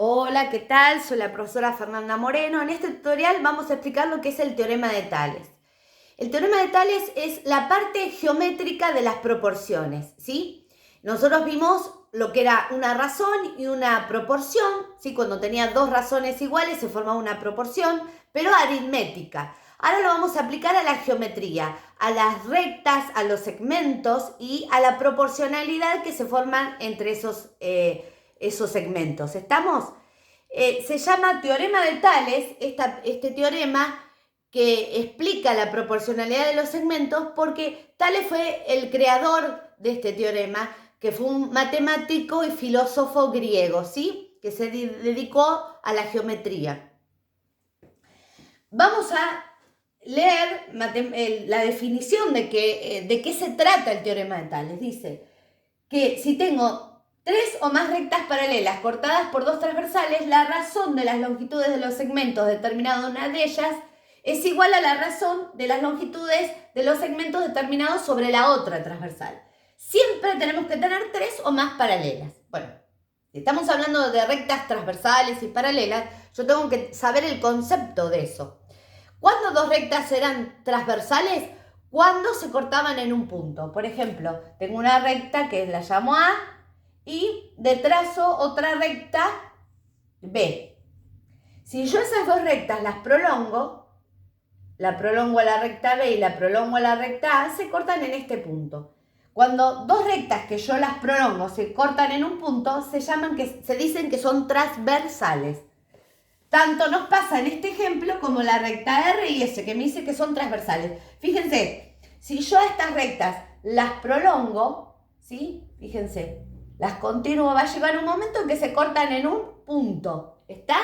Hola, ¿qué tal? Soy la profesora Fernanda Moreno. En este tutorial vamos a explicar lo que es el teorema de Tales. El teorema de Tales es la parte geométrica de las proporciones, ¿sí? Nosotros vimos lo que era una razón y una proporción, ¿sí? Cuando tenía dos razones iguales se formaba una proporción, pero aritmética. Ahora lo vamos a aplicar a la geometría, a las rectas, a los segmentos y a la proporcionalidad que se forman entre esos segmentos. ¿Estamos? Se llama teorema de Tales, este teorema que explica la proporcionalidad de los segmentos, porque Tales fue el creador de este teorema, que fue un matemático y filósofo griego, ¿sí? Que se dedicó a la geometría. Vamos a leer la definición de qué se trata el teorema de Tales. Dice que si tengo tres o más rectas paralelas cortadas por dos transversales, la razón de las longitudes de los segmentos determinados en una de ellas es igual a la razón de las longitudes de los segmentos determinados sobre la otra transversal. Siempre tenemos que tener tres o más paralelas. Bueno, si estamos hablando de rectas transversales y paralelas, yo tengo que saber el concepto de eso. ¿Cuándo dos rectas eran transversales? Cuando se cortaban en un punto. Por ejemplo, tengo una recta que la llamo A y de trazo otra recta B. Si yo esas dos rectas las prolongo, la prolongo a la recta B y la prolongo a la recta A, se cortan en este punto. Cuando dos rectas que yo las prolongo se cortan en un punto, se dicen que son transversales. Tanto nos pasa en este ejemplo como la recta R y S, que me dice que son transversales. Fíjense, si yo a estas rectas las prolongo, ¿sí? Fíjense, las continúo, va a llegar un momento en que se cortan en un punto, ¿está?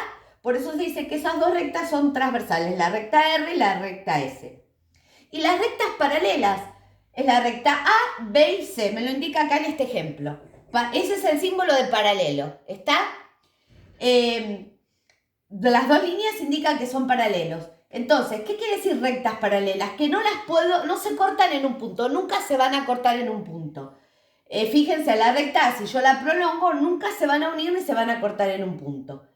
Por eso se dice que esas dos rectas son transversales, la recta R y la recta S. Y las rectas paralelas es la recta A, B y C, me lo indica acá en este ejemplo. Ese es el símbolo de paralelo, ¿está? Las dos líneas indican que son paralelos. Entonces, ¿qué quiere decir rectas paralelas? Que no se cortan en un punto, nunca se van a cortar en un punto. Fíjense, la recta, si yo la prolongo, nunca se van a unir ni se van a cortar en un punto.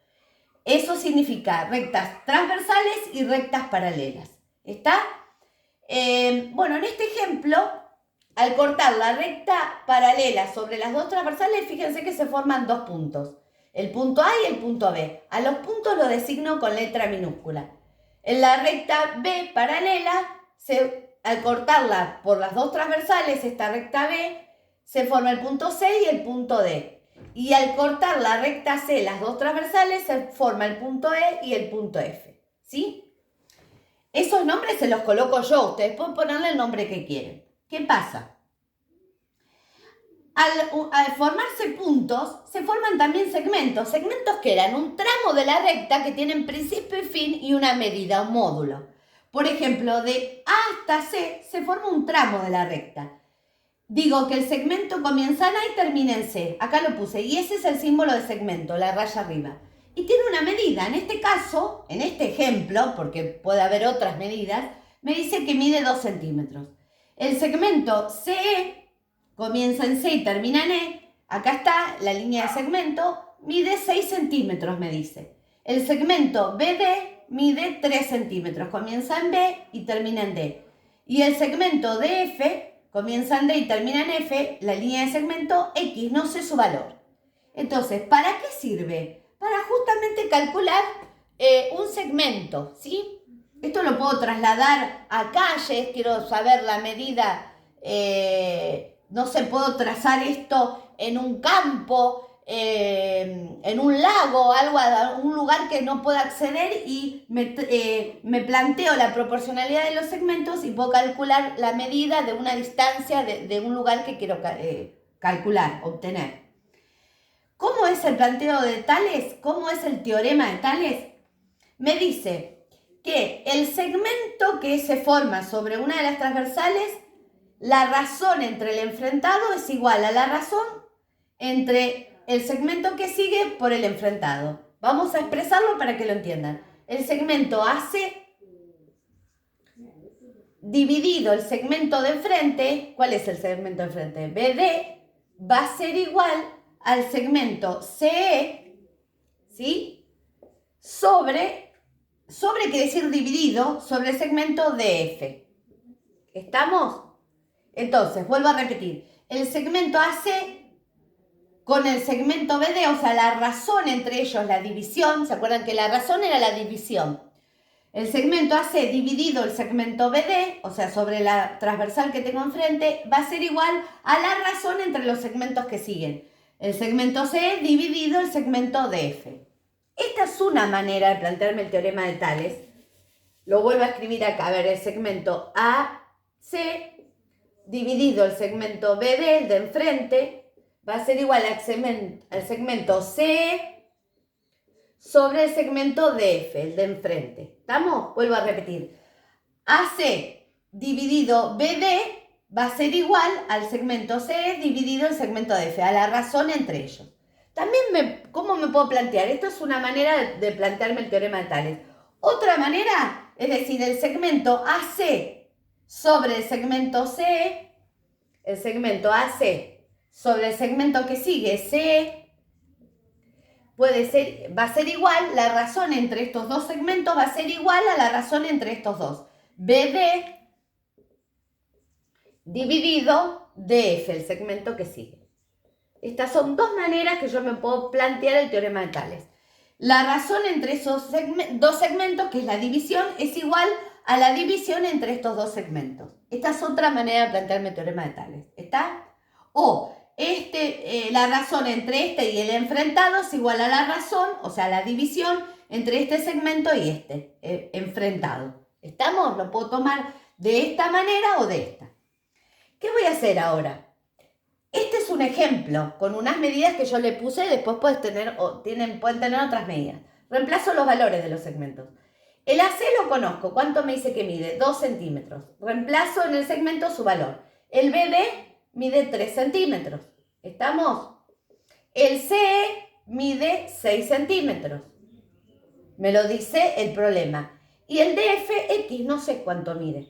Eso significa rectas transversales y rectas paralelas. ¿Está? Bueno, en este ejemplo, al cortar la recta paralela sobre las dos transversales, fíjense que se forman dos puntos. El punto A y el punto B. A los puntos los designo con letra minúscula. En la recta B paralela, al cortarla por las dos transversales, esta recta B, se forma el punto C y el punto D. Y al cortar la recta C, las dos transversales, se forma el punto E y el punto F. ¿Sí? Esos nombres se los coloco yo. Ustedes pueden ponerle el nombre que quieren. ¿Qué pasa? Al formarse puntos, se forman también segmentos. Segmentos que eran un tramo de la recta que tienen principio y fin y una medida, un módulo. Por ejemplo, de A hasta C se forma un tramo de la recta. Digo que el segmento comienza en A y termina en C. Acá lo puse. Y ese es el símbolo de segmento, la raya arriba. Y tiene una medida. En este caso, en este ejemplo, porque puede haber otras medidas, me dice que mide 2 centímetros. El segmento CE comienza en C y termina en E. Acá está la línea de segmento. Mide 6 centímetros, me dice. El segmento BD mide 3 centímetros. Comienza en B y termina en D. Y el segmento DF comienza en D y termina en F. La línea de segmento X, no sé su valor. Entonces, ¿para qué sirve? Para justamente calcular un segmento, ¿sí? Esto lo puedo trasladar a calles, quiero saber la medida, no sé, puedo trazar esto en un campo, en un lago, un lugar que no pueda acceder y me planteo la proporcionalidad de los segmentos y puedo calcular la medida de una distancia de un lugar que quiero calcular, obtener. ¿Cómo es el planteo de Tales? ¿Cómo es el teorema de Tales? Me dice que el segmento que se forma sobre una de las transversales, la razón entre el enfrentado es igual a la razón entre el segmento que sigue por el enfrentado. Vamos a expresarlo para que lo entiendan. El segmento AC dividido el segmento de enfrente, ¿cuál es el segmento de enfrente? BD va a ser igual al segmento CE, ¿sí? Sobre quiere decir dividido, sobre el segmento DF. ¿Estamos? Entonces, vuelvo a repetir. El segmento AC con el segmento BD, o sea, la razón entre ellos, la división, ¿se acuerdan que la razón era la división? El segmento AC dividido el segmento BD, o sea, sobre la transversal que tengo enfrente, va a ser igual a la razón entre los segmentos que siguen. El segmento C dividido el segmento DF. Esta es una manera de plantearme el teorema de Tales. Lo vuelvo a escribir acá. A ver, el segmento AC dividido el segmento BD, el de enfrente, va a ser igual al segmento C sobre el segmento DF, el de enfrente. ¿Estamos? Vuelvo a repetir. AC dividido BD va a ser igual al segmento C dividido el segmento DF, a la razón entre ellos. También, ¿cómo me puedo plantear? Esto es una manera de plantearme el teorema de Tales. Otra manera, es decir, el segmento AC sobre el segmento C, el segmento AC sobre el segmento que sigue, C, va a ser igual, la razón entre estos dos segmentos va a ser igual a la razón entre estos dos. BD dividido DF, el segmento que sigue. Estas son dos maneras que yo me puedo plantear el teorema de Tales. La razón entre esos dos segmentos, que es la división, es igual a la división entre estos dos segmentos. Esta es otra manera de plantearme el teorema de Tales. ¿Está? O la razón entre este y el enfrentado es igual a la razón, o sea, la división entre este segmento y este enfrentado. ¿Estamos? Lo puedo tomar de esta manera o de esta. ¿Qué voy a hacer ahora? Este es un ejemplo con unas medidas que yo le puse, después pueden tener otras medidas. Reemplazo los valores de los segmentos. El AC lo conozco. ¿Cuánto me dice que mide? 2 centímetros. Reemplazo en el segmento su valor. El BD mide 3 centímetros. ¿Estamos? El CE mide 6 centímetros. Me lo dice el problema. Y el DFX no sé cuánto mide.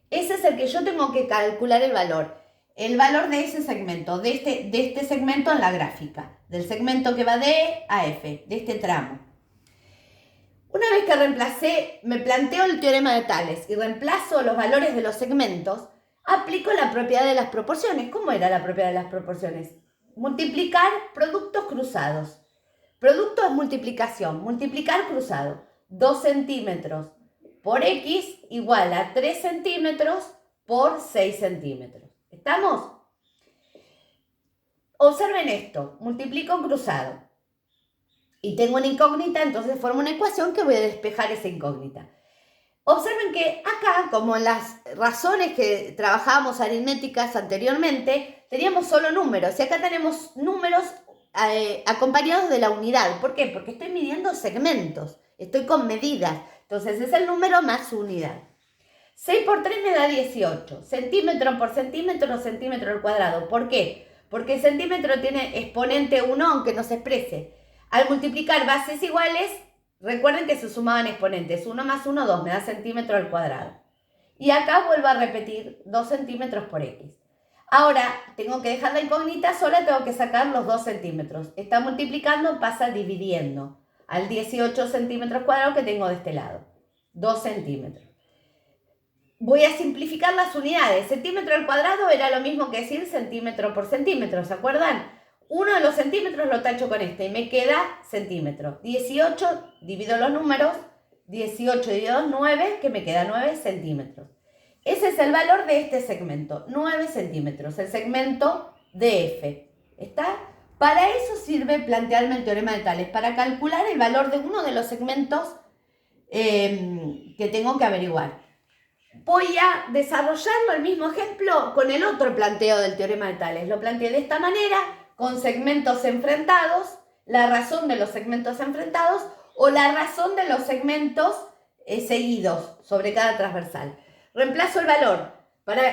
Ese es el que yo tengo que calcular el valor. El valor de ese segmento, de este segmento en la gráfica. Del segmento que va de E a F, de este tramo. Una vez que reemplacé, me planteo el teorema de Tales y reemplazo los valores de los segmentos, aplico la propiedad de las proporciones. ¿Cómo era la propiedad de las proporciones? Multiplicar productos cruzados. Producto es multiplicación. Multiplicar cruzado. 2 centímetros por X igual a 3 centímetros por 6 centímetros. ¿Estamos? Observen esto. Multiplico cruzado. Y tengo una incógnita, entonces formo una ecuación que voy a despejar esa incógnita. Observen que acá, como en las razones que trabajábamos aritméticas anteriormente, teníamos solo números. Y acá tenemos números acompañados de la unidad. ¿Por qué? Porque estoy midiendo segmentos. Estoy con medidas. Entonces es el número más su unidad. 6 por 3 me da 18. Centímetro por centímetro, centímetro al cuadrado. ¿Por qué? Porque el centímetro tiene exponente 1 aunque no se exprese. Al multiplicar bases iguales, recuerden que se sumaban exponentes. 1 más 1, 2, me da centímetro al cuadrado. Y acá vuelvo a repetir 2 centímetros por X. Ahora, tengo que dejar la incógnita sola, tengo que sacar los 2 centímetros. Está multiplicando, pasa dividiendo al 18 centímetros cuadrados que tengo de este lado. 2 centímetros. Voy a simplificar las unidades. Centímetro al cuadrado era lo mismo que decir centímetro por centímetro, ¿se acuerdan? Uno de los centímetros lo tacho con este y me queda centímetro. 18, divido los números, 18 dividido 2, 9, que me queda 9 centímetros. Ese es el valor de este segmento, 9 centímetros, el segmento DF. ¿Está? Para eso sirve plantearme el teorema de Tales, para calcular el valor de uno de los segmentos que tengo que averiguar. Voy a desarrollarlo el mismo ejemplo con el otro planteo del teorema de Tales. Lo planteé de esta manera, con segmentos enfrentados, la razón de los segmentos enfrentados o la razón de los segmentos seguidos sobre cada transversal. Reemplazo el valor.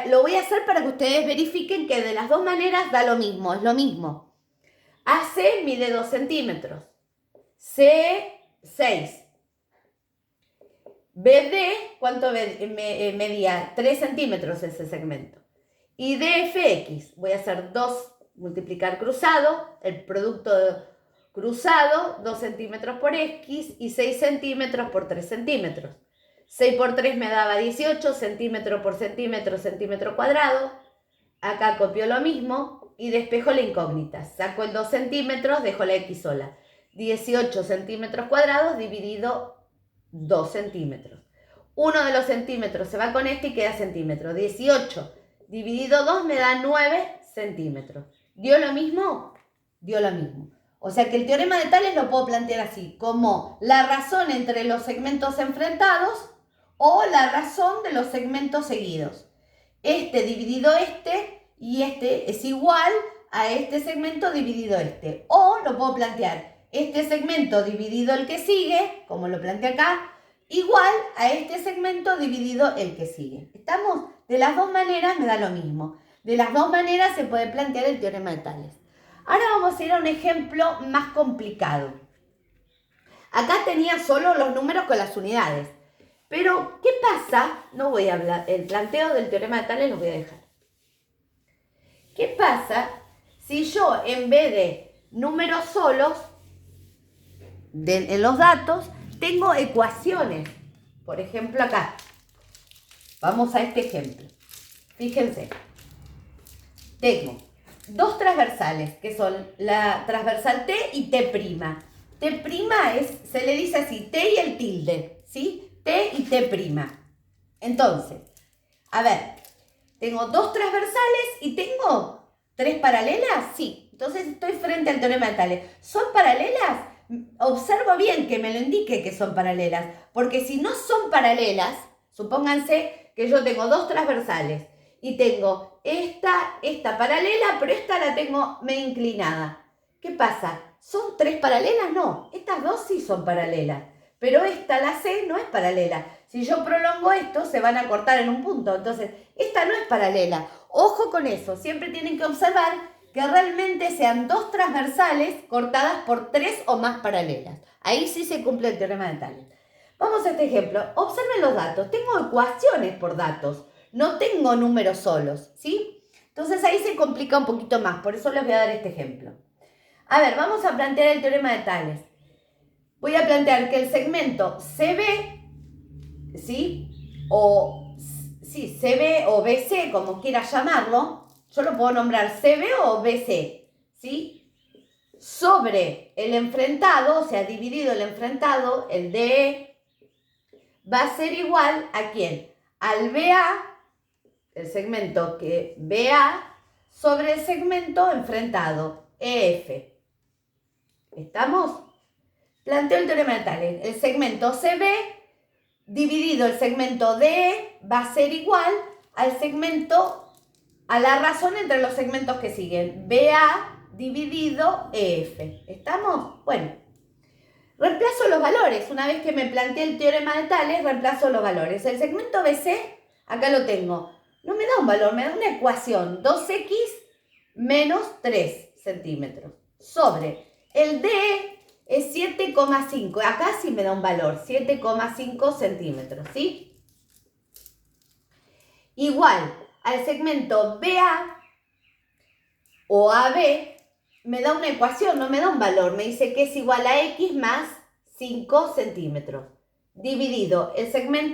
Lo voy a hacer para que ustedes verifiquen que de las dos maneras da lo mismo, es lo mismo. AC mide 2 centímetros. C, 6. BD, ¿cuánto medía? 3 centímetros ese segmento. Y DFX, voy a hacer 2, multiplicar cruzado, el producto cruzado, 2 centímetros por X y 6 centímetros por 3 centímetros. 6 por 3 me daba 18 centímetros por centímetro, centímetro cuadrado. Acá copio lo mismo y despejo la incógnita. Saco el 2 centímetros, dejo la X sola. 18 centímetros cuadrados dividido 2 centímetros. Uno de los centímetros se va con este y queda centímetro. 18 dividido 2 me da 9 centímetros. ¿Dio lo mismo? Dio lo mismo. O sea que el teorema de Tales lo puedo plantear así, como la razón entre los segmentos enfrentados o la razón de los segmentos seguidos. Este dividido este y este es igual a este segmento dividido este. O lo puedo plantear, este segmento dividido el que sigue, como lo planteé acá, igual a este segmento dividido el que sigue. ¿Estamos? De las dos maneras me da lo mismo. De las dos maneras se puede plantear el teorema de Tales. Ahora vamos a ir a un ejemplo más complicado. Acá tenía solo los números con las unidades. Pero, ¿qué pasa? No voy a hablar, el planteo del teorema de Tales lo voy a dejar. ¿Qué pasa si yo, en vez de números solos en los datos, tengo ecuaciones? Por ejemplo, acá. Vamos a este ejemplo. Fíjense. Tengo dos transversales, que son la transversal T y T'. T' se le dice así, T y el tilde, ¿sí? T y T'. Entonces, a ver, tengo dos transversales y tengo tres paralelas, sí. Entonces estoy frente al teorema de Tales. ¿Son paralelas? Observo bien que me lo indique que son paralelas, porque si no son paralelas, supónganse que yo tengo dos transversales y tengo esta paralela, pero esta la tengo medio inclinada. ¿Qué pasa? ¿Son tres paralelas? No, estas dos sí son paralelas, pero esta, la C, no es paralela. Si yo prolongo esto, se van a cortar en un punto, entonces esta no es paralela. Ojo con eso, siempre tienen que observar que realmente sean dos transversales cortadas por tres o más paralelas. Ahí sí se cumple el teorema de Tales. Vamos a este ejemplo. Observen los datos. Tengo ecuaciones por datos. No tengo números solos, ¿sí? Entonces ahí se complica un poquito más. Por eso les voy a dar este ejemplo. A ver, vamos a plantear el teorema de Tales. Voy a plantear que el segmento CB, ¿sí? O sí, CB o BC, como quiera llamarlo. Yo lo puedo nombrar CB o BC, ¿sí? Sobre el enfrentado, o sea, dividido el enfrentado, el DE, va a ser igual a ¿quién? Al BA, el segmento que BA, sobre el segmento enfrentado, EF. ¿Estamos? Planteo el teorema de Tales. El segmento CB dividido el segmento DE va a ser igual al segmento, a la razón entre los segmentos que siguen. BA dividido EF. ¿Estamos? Bueno. Reemplazo los valores. Una vez que me planteé el teorema de Tales, reemplazo los valores. El segmento BC, acá lo tengo. No me da un valor, me da una ecuación. 2x menos 3 centímetros. Sobre el DE es 7,5. Acá sí me da un valor. 7,5 centímetros, ¿sí? Igual al segmento BA o AB, me da una ecuación, no me da un valor. Me dice que es igual a X más 5 centímetros. Dividido el segmento